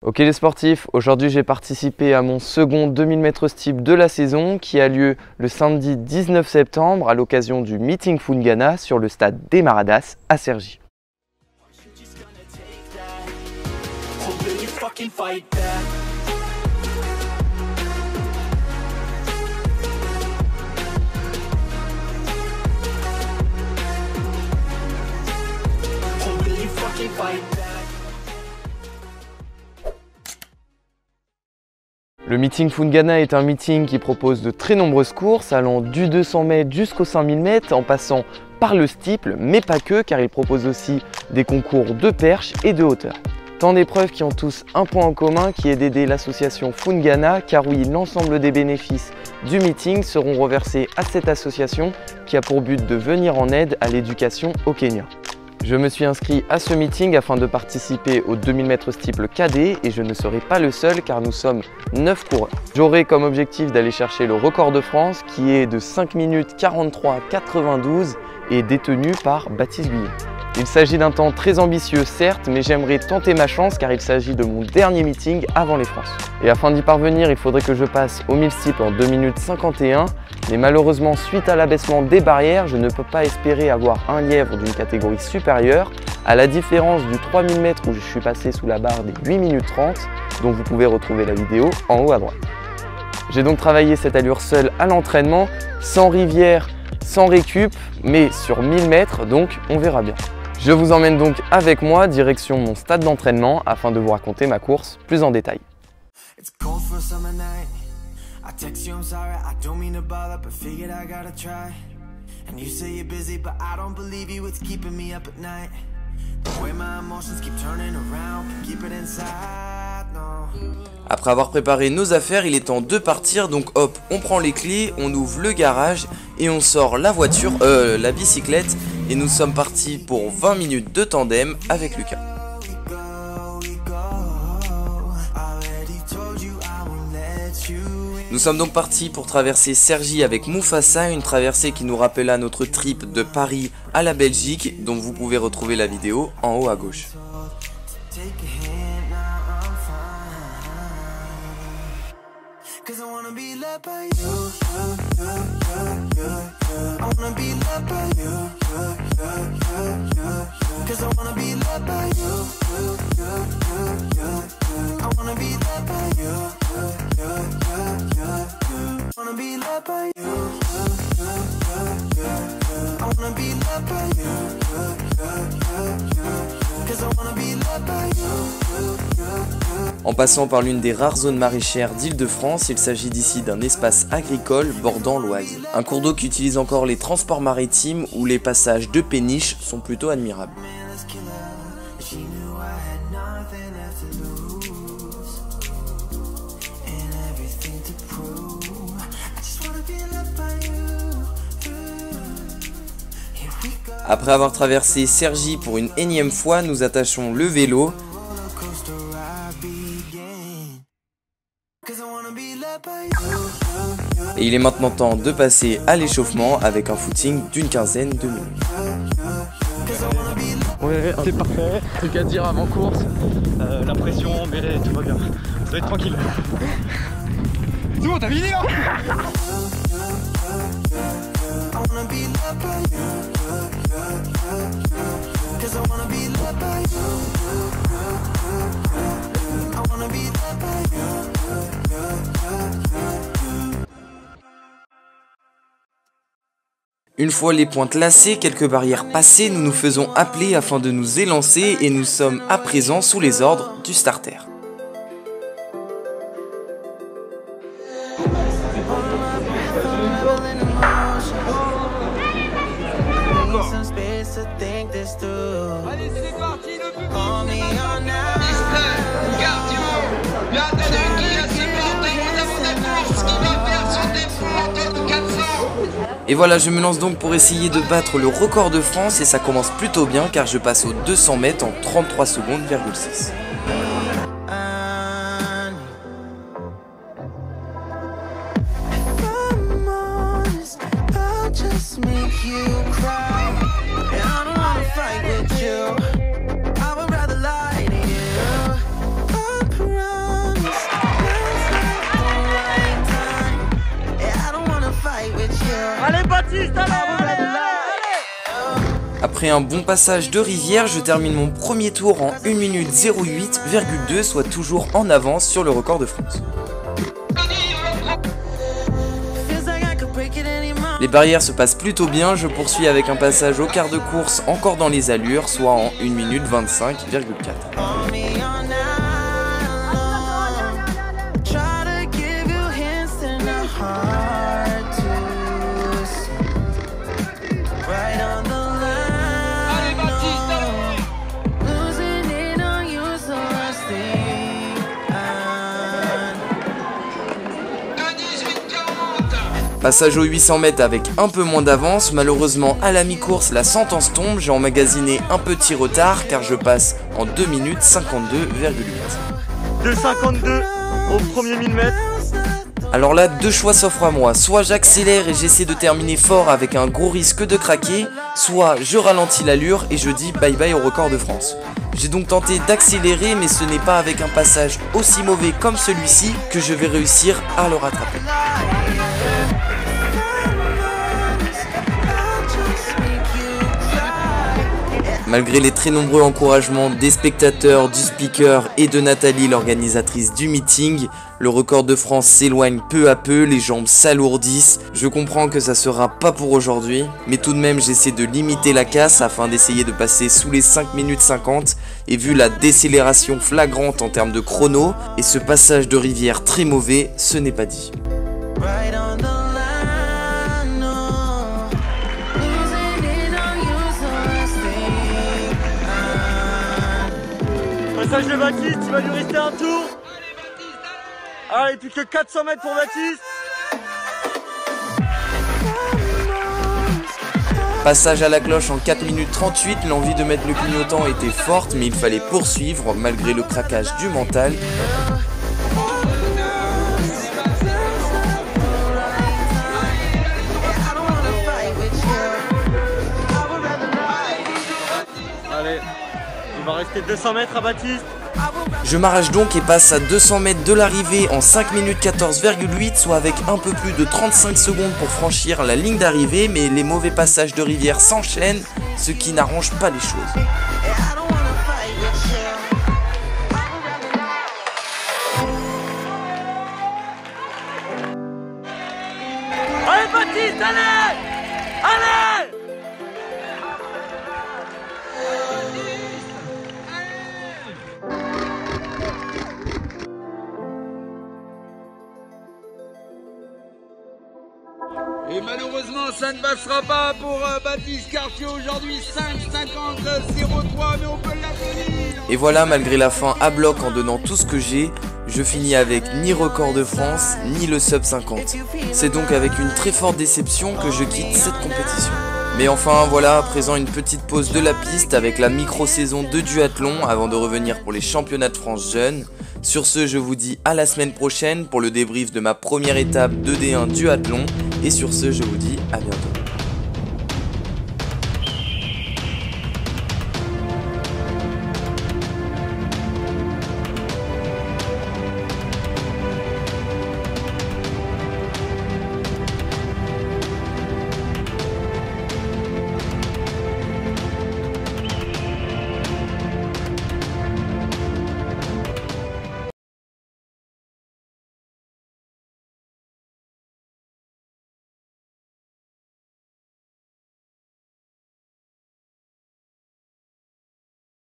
Ok les sportifs, aujourd'hui j'ai participé à mon second 2000 m steep de la saison qui a lieu le samedi 19 septembre à l'occasion du Meeting Foungana sur le stade des Maradas à Cergy. Le Meeting Foungana est un meeting qui propose de très nombreuses courses allant du 200 mètres jusqu'aux 5000 mètres en passant par le steeple, mais pas que car il propose aussi des concours de perche et de hauteur. Tant d'épreuves qui ont tous un point en commun qui est d'aider l'association Foungana car oui, l'ensemble des bénéfices du meeting seront reversés à cette association qui a pour but de venir en aide à l'éducation au Kenya. Je me suis inscrit à ce meeting afin de participer au 2000 m steeple cadet et je ne serai pas le seul car nous sommes 9 coureurs. J'aurai comme objectif d'aller chercher le record de France qui est de 5 minutes 43,92 et détenu par Baptiste Guyon. Il s'agit d'un temps très ambitieux certes, mais j'aimerais tenter ma chance car il s'agit de mon dernier meeting avant les France. Et afin d'y parvenir, il faudrait que je passe au 1000 steeple en 2 minutes 51, mais malheureusement suite à l'abaissement des barrières, je ne peux pas espérer avoir un lièvre d'une catégorie supérieure, à la différence du 3000 m où je suis passé sous la barre des 8 minutes 30, dont vous pouvez retrouver la vidéo en haut à droite. J'ai donc travaillé cette allure seule à l'entraînement, sans rivière, sans récup, mais sur 1000 mètres, donc on verra bien. Je vous emmène donc avec moi direction mon stade d'entraînement afin de vous raconter ma course plus en détail. Après avoir préparé nos affaires, il est temps de partir, donc hop, on prend les clés, on ouvre le garage et on sort la voiture, la bicyclette et nous sommes partis pour 20 minutes de tandem avec Lucas. Nous sommes donc partis pour traverser Cergy avec Mufasa, une traversée qui nous rappela notre trip de Paris à la Belgique, dont vous pouvez retrouver la vidéo en haut à gauche. En passant par l'une des rares zones maraîchères d'Île-de-France, il s'agit d'ici d'un espace agricole bordant l'Oise. Un cours d'eau qui utilise encore les transports maritimes où les passages de péniches sont plutôt admirables. Après avoir traversé Cergy pour une énième fois, nous attachons le vélo. Et il est maintenant temps de passer à l'échauffement avec un footing d'une quinzaine de minutes. Ouais, c'est parfait. Truc à dire avant course, la pression, mais tout va bien. Ça va être tranquille. C'est bon, t'as fini là? Une fois les pointes lacées, quelques barrières passées, nous nous faisons appeler afin de nous élancer et nous sommes à présent sous les ordres du starter. Allez, c'est parti, le public, cardio, bienvenue qui a ce bordel avant la course qui va faire son défense de 400. Et voilà, je me lance donc pour essayer de battre le record de France et ça commence plutôt bien car je passe aux 200 mètres en 33 secondes,6. Baptiste, allez. Après un bon passage de rivière, je termine mon premier tour en 1 minute 08,2, soit toujours en avance sur le record de France. Les barrières se passent plutôt bien, je poursuis avec un passage au quart de course encore dans les allures, soit en 1 minute 25,4. Passage aux 800 mètres avec un peu moins d'avance, malheureusement à la mi-course la sentence tombe, j'ai emmagasiné un petit retard car je passe en 2 minutes 52,8. 2,52 au premier 1000 mètres. Alors là, deux choix s'offrent à moi, soit j'accélère et j'essaie de terminer fort avec un gros risque de craquer, soit je ralentis l'allure et je dis bye bye au record de France. J'ai donc tenté d'accélérer mais ce n'est pas avec un passage aussi mauvais comme celui-ci que je vais réussir à le rattraper. Malgré les très nombreux encouragements des spectateurs, du speaker et de Nathalie, l'organisatrice du meeting, le record de France s'éloigne peu à peu, les jambes s'alourdissent. Je comprends que ça sera pas pour aujourd'hui, mais tout de même j'essaie de limiter la casse afin d'essayer de passer sous les 5 minutes 50 et vu la décélération flagrante en termes de chrono et ce passage de rivière très mauvais, ce n'est pas dit. Passage de Baptiste, il va lui rester un tour. Allez, plus que 400 mètres pour Baptiste. Passage à la cloche en 4 minutes 38, l'envie de mettre le clignotant était forte mais il fallait poursuivre malgré le craquage du mental. Allez, il va rester 200 mètres à Baptiste. Je m'arrache donc et passe à 200 mètres de l'arrivée en 5 minutes 14,8, soit avec un peu plus de 35 secondes pour franchir la ligne d'arrivée, mais les mauvais passages de rivière s'enchaînent, ce qui n'arrange pas les choses. Allez Baptiste, allez! Allez! Et malheureusement, ça ne passera pas pour Baptiste Cartier aujourd'hui, 5,50,03, mais on peut l'applaudir. Et voilà, malgré la fin à bloc en donnant tout ce que j'ai, je finis avec ni record de France, ni le sub 50. C'est donc avec une très forte déception que je quitte cette compétition. Mais enfin voilà, à présent une petite pause de la piste avec la micro-saison de duathlon avant de revenir pour les championnats de France jeunes. Sur ce, je vous dis à la semaine prochaine pour le débrief de ma première étape de D1 duathlon. Et sur ce, je vous dis à bientôt.